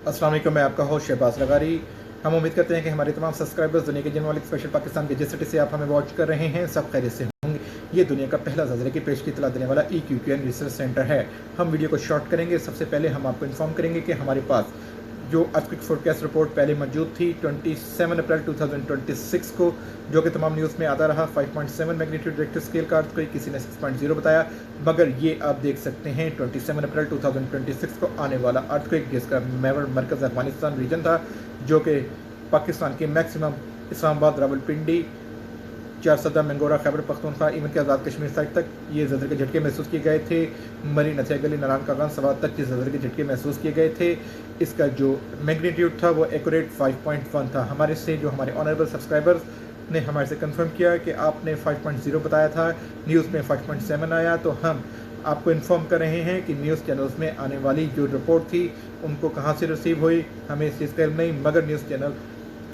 अस्सलाम वालेकुम, मैं आपका होस्ट शहबाज लगारी। हम उम्मीद करते हैं कि हमारे तमाम सब्सक्राइबर्स दुनिया के जिन वाले स्पेशल पाकिस्तान के जिस सिटी से आप हमें वॉच कर रहे हैं सब खैरियत से होंगे। ये दुनिया का पहला ज़लज़ले की पेश की इतला देने वाला EQQN रिसर्च सेंटर है। हम वीडियो को शॉर्ट करेंगे। सबसे पहले हम आपको इन्फॉर्म करेंगे कि हमारे पास जो अर्थक्वेक फोरकास्ट रिपोर्ट पहले मौजूद थी 27 अप्रैल 2026 को, जो कि तमाम न्यूज़ में आता रहा। 5.7 मैग्नीट्यूड रिक्टर स्केल का अर्थक्वेक, किसी ने 6.0 बताया, मगर ये आप देख सकते हैं 27 अप्रैल 2026 को आने वाला अर्थक्वेक, जिसका महवर मरकज़ अफगानिस्तान रीजन था, जो कि पाकिस्तान के मैक्सिमम इस्लामाबाद, रावलपिंडी, चारसदा, मंगोरा, खैबर पख्तूनख्वा, इवन के आज़ाद कश्मीर साइड तक ये ज़लज़ले के झटके महसूस किए गए थे। मरी, नथिया गली, नारायण कागान, सवात तक ये ज़लज़ले के झटके महसूस किए गए थे। इसका जो मैग्नीट्यूड था वो एक्यूरेट 5.1 था। हमारे से जो हमारे ऑनरेबल सब्सक्राइबर्स ने हमारे से कंफर्म किया कि आपने 5.0 बताया था, न्यूज़ में 5.7 आया, तो हम आपको इन्फॉर्म कर रहे हैं कि न्यूज़ चैनल्स में आने वाली जो रिपोर्ट थी उनको कहाँ से रिसीव हुई हमें इस चीज़ का इल्म नहीं, मगर न्यूज़ चैनल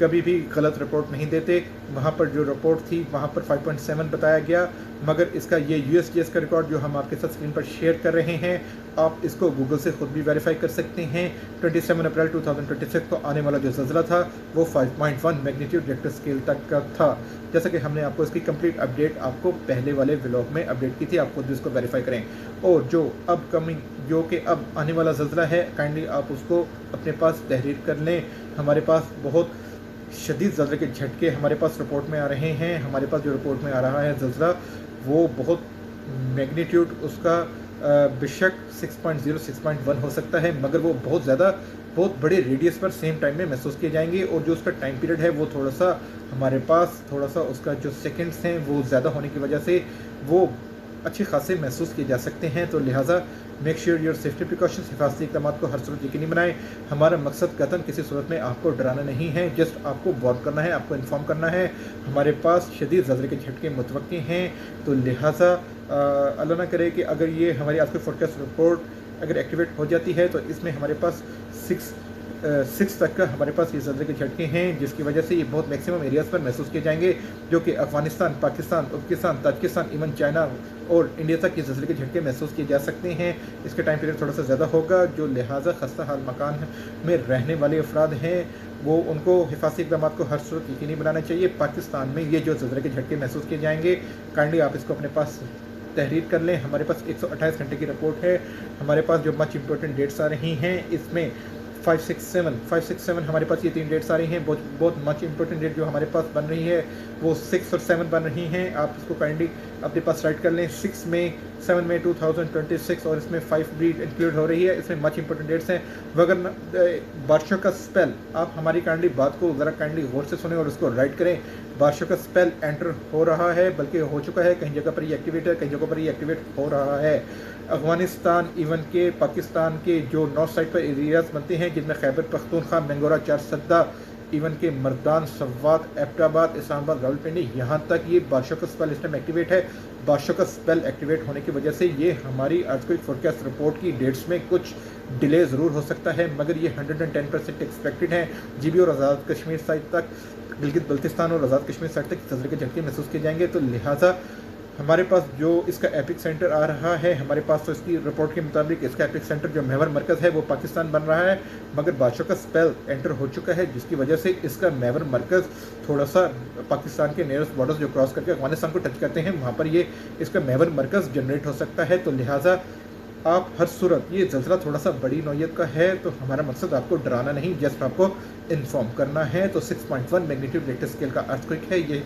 कभी भी गलत रिपोर्ट नहीं देते। वहाँ पर जो रिपोर्ट थी वहाँ पर 5.7 बताया गया, मगर इसका ये USGS का रिकॉर्ड जो हम आपके साथ स्क्रीन पर शेयर कर रहे हैं, आप इसको गूगल से ख़ुद भी वेरीफाई कर सकते हैं। 27 अप्रैल 2026 को आने वाला जो ज़लज़ला था वो 5.1 मैग्नीट्यूड रिक्टर स्केल तक का था। जैसा कि हमने आपको इसकी कंप्लीट अपडेट आपको पहले वाले व्लॉग में अपडेट की थी, आप खुद भी इसको वेरीफाई करें। और जो अपकमिंग जो कि अब आने वाला ज़लज़ला है, काइंडली आप उसको अपने पास तहरीर कर लें। हमारे पास बहुत शदीद ज़लज़ले के झटके हमारे पास रिपोर्ट में आ रहे हैं। हमारे पास जो रिपोर्ट में आ रहा है ज़लज़ला, वो बहुत मैग्नीट्यूड उसका बेशक 6.0 6.1 हो सकता है, मगर वो बहुत बड़े रेडियस पर सेम टाइम में महसूस किए जाएंगे। और जो उसका टाइम पीरियड है वो हमारे पास थोड़ा सा उसका जो सेकंड्स हैं वो ज़्यादा होने की वजह से वो अच्छे खासे महसूस किए जा सकते हैं। तो लिहाजा make sure your safety precautions, हिफाजती इक़दाम को हर सूरत यकीनी बनाएं। हमारा मकसद कतन किसी सूरत में आपको डराना नहीं है, जस्ट आपको वॉर्न करना है, आपको इन्फॉर्म करना है। हमारे पास शदीद ज़लज़ले के झटके मुतवक्की हैं, तो लिहाजा अल्लाह ना करे कि अगर ये हमारी आज की फोरकास्ट रिपोर्ट अगर एक्टिवेट हो जाती है तो इसमें हमारे पास 6 तक का हमारे पास ये ज़लज़ले के झटके हैं, जिसकी वजह से ये बहुत मैक्सिमम एरियाज़ पर महसूस किए जाएंगे, जो कि Afghanistan, Pakistan, Uzbekistan, Tajikistan, even China और इंडिया तक ये ज़लज़ले के झटके महसूस किए जा सकते हैं। इसका टाइम पीरियड थोड़ा सा ज़्यादा होगा, जो लिहाजा खस्ता हाल मकान में रहने वाले अफराद हैं वो उनको हिफाजती इक़दाम को हर सूरत यकीनी बनाना चाहिए। पाकिस्तान में ये जो ज़लज़ले के झटके महसूस किए जाएंगे, काइंडली आप इसको अपने पास तहरीर कर लें। हमारे पास 128 घंटे की रिपोर्ट है। हमारे पास जो मच इंपॉर्टेंट डेट्स आ रही हैं, इसमें 567 हमारे पास ये 3 डेट्स आ रही हैं। बहुत मच इंपॉर्टेंट डेट जो हमारे पास बन रही है वो 6 और 7 बन रही हैं। आप इसको काइंडली अपने पास राइट कर लें। 6 मई, 7 मई 2026 और इसमें 5 भी इंक्लूड हो रही है। इसमें मच इंपॉर्टेंट डेट्स हैं। वगर बारिशों का स्पेल, आप हमारी काइंडली बात को ज़रा काइंडली गौर से सुने और उसको राइट करें। बारिशों का स्पेल एंटर हो रहा है, बल्कि हो चुका है। कहीं जगह पर ये एक्टिवेट है, कहीं जगह पर ये एक्टिवेट हो रहा है। अफ़गानिस्तान, इवन के पाकिस्तान के जो नॉर्थ साइड पर एरियाज़ बनते हैं, जिनमें खैबर पख्तूनख्वा, मंगोरा, चारसदा, इवन के मर्दान, सवात, एबटाबाद, इस्लामाबाद, रावलपिंडी, यहाँ तक ये बारिशों का स्पेल इस टाइम एक्टिवेट है। बारिशों का स्पेल एक्टिवेट होने की वजह से ये हमारी अर्थक्वेक फोरकास्ट रिपोर्ट की डेट्स में कुछ डिले ज़रूर हो सकता है, मगर ये 110% एक्सपेक्टेड है। GB और आज़ाद कश्मीर साइड तक, गिलगित बल्तिस्तान और आज़ाद कश्मीर साइड तक ज़लज़ले के झटके महसूस किए जाएंगे। तो लिहाजा हमारे पास जो इसका एपिक सेंटर आ रहा है, हमारे पास तो इसकी रिपोर्ट के मुताबिक इसका एपिक सेंटर जो महवर मरकज़ है वो पाकिस्तान बन रहा है, मगर बादशाह का स्पेल एंटर हो चुका है, जिसकी वजह से इसका महवर मरकज़ थोड़ा सा पाकिस्तान के नियरेस्ट बॉर्डर्स जो क्रॉस करके अफगानिस्तान को टच करते हैं वहाँ पर ये इसका महवर मरकज़ जनरेट हो सकता है। तो लिहाजा आप हर सूरत, ये ज़लज़ला थोड़ा सा बड़ी नौयत का है, तो हमारा मकसद आपको डराना नहीं, जस्ट आपको इन्फॉर्म करना है। तो 6.1 मैग्नीट्यूड रिक्टर स्केल का अर्थक्वेक है ये।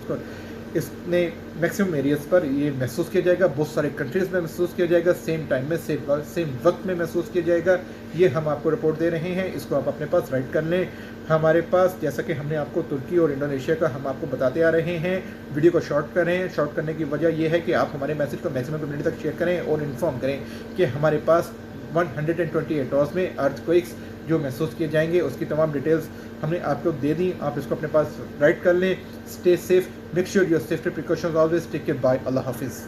इसने मैक्सिमम एरियाज़ पर ये महसूस किया जाएगा, बहुत सारे कंट्रीज़ में महसूस किया जाएगा, सेम टाइम में सेम वक्त में महसूस किया जाएगा। ये हम आपको रिपोर्ट दे रहे हैं, इसको आप अपने पास राइट कर लें। हमारे पास जैसा कि हमने आपको तुर्की और इंडोनेशिया का हम आपको बताते आ रहे हैं, वीडियो को शॉर्ट करें। शॉर्ट करने की वजह यह है कि आप हमारे मैसेज को मैक्सिमम कम्युनिटी तक शेयर करें और इन्फॉर्म करें कि हमारे पास 128 आवर्स में अर्थक्वेक्स जो महसूस किए जाएंगे उसकी तमाम डिटेल्स हमने आपको दे दी। आप इसको अपने पास राइट कर लें। Stay safe, make sure your safety precautions always take care, bye, Allah हाफिज़।